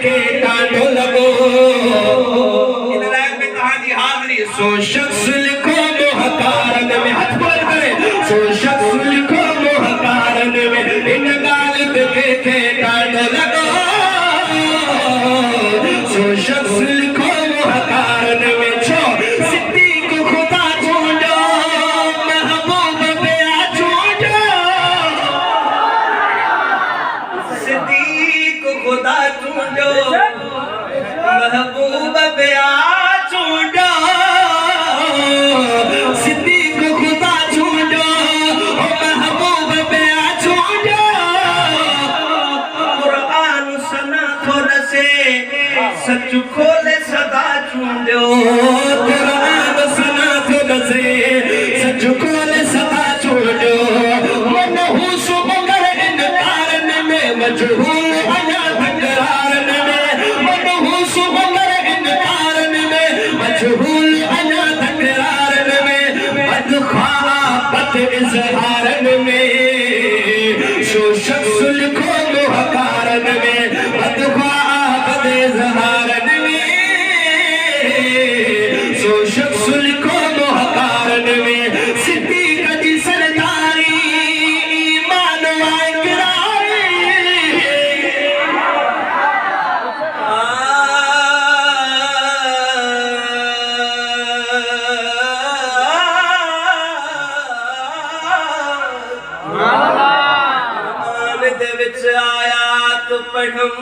کے کانڈو لگو in line میں کہاں جی حاضری سو شخص لکھو محکارن میں ہاتھ بول کرے سو شخص لکھو محکارن میں ان غالب کے کانڈو لگو سو شخص لکھو محکارن میں چھو صدیق خدا چھوڑو محبوب بیا چھوڑو صدیق خدا چھوڑو محبوب بیا چھوڑو صدیق خدا چھوڑو محبوب بیا چھوڑو قرآن سنا تھوڑا سے سچ کھولے صدا چھوڑو قرآن سنا تھوڑا سے سچ کھولے صدا چھوڑو منحوس مگر انکارن میں مجہول انا تکرارن میں منحوس مگر انکارن میں مجہول انا تکرارن میں بدخواہ بد اظہارن میں شو شخص لکھو محکارن میں بدخواہ بد اظہارن میں سو شخص لکھو محکارن میں صدیق جی سرداری ایمان و اقراری قرآن دے وچ آیات پڑھم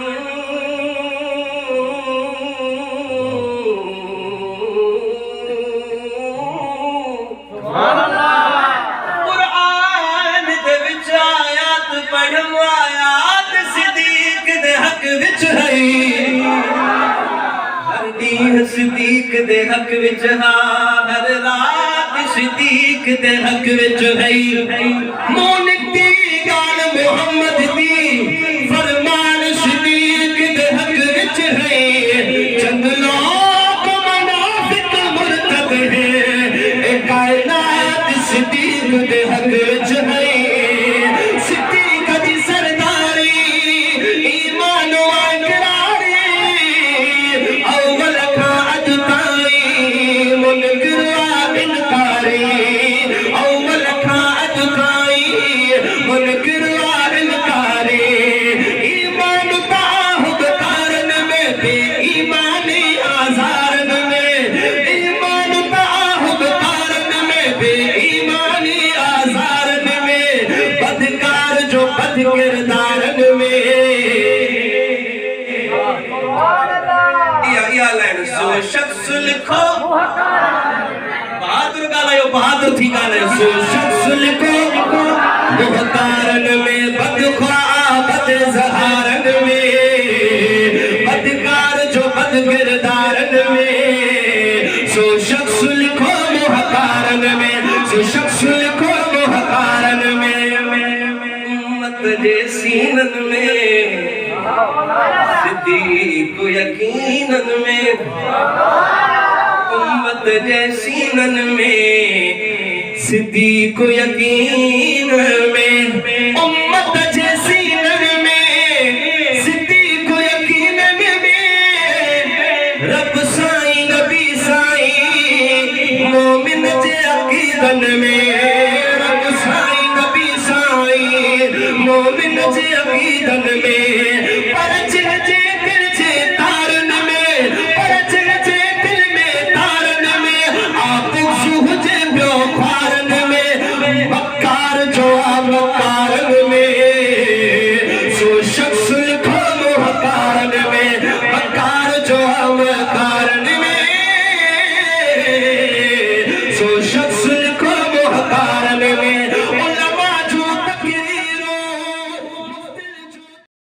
قرآن دے وچ آیات پڑھم آیات صدیق دے حق وچ ہے ہر دین صدیق دے حق وچ ہر رات صدیق دے حق وچ ہے مونتی گال محمد دی فرمان صدیق دے حق وچ ہے چند لوگ منافق مرتد ہیں اے کائنات صدیق دے حق وچ ہے صدیق جی سرداری ایمان و اقراری اول کا ادتائی منکر و انکاری اول کا ادتائی منکر و انکاری ایمان تاہب کارن میں بے ایمانی آزارن میں ایمان تاہب کارن میں بے ایمانی آزارن میں بدکار جو بد کردارن میں یا لائن سو شخص لکھو بہادر گالا یو بہادر تھی گالا سو شخص لکھو محکارن میں بدخواہ بد اظہارن میں بدکار جو بد کردارن میں سو شخص لکھو محکارن میں سو شخص لکھو محکارن میں امت جے سینن میں صدیق یقینن میں امت جے سینن میں صدیق یقینن میں امت جے سینن میں صدیق یقینن میں رب سائیں نبی سائیں مومن جے عقیدن میں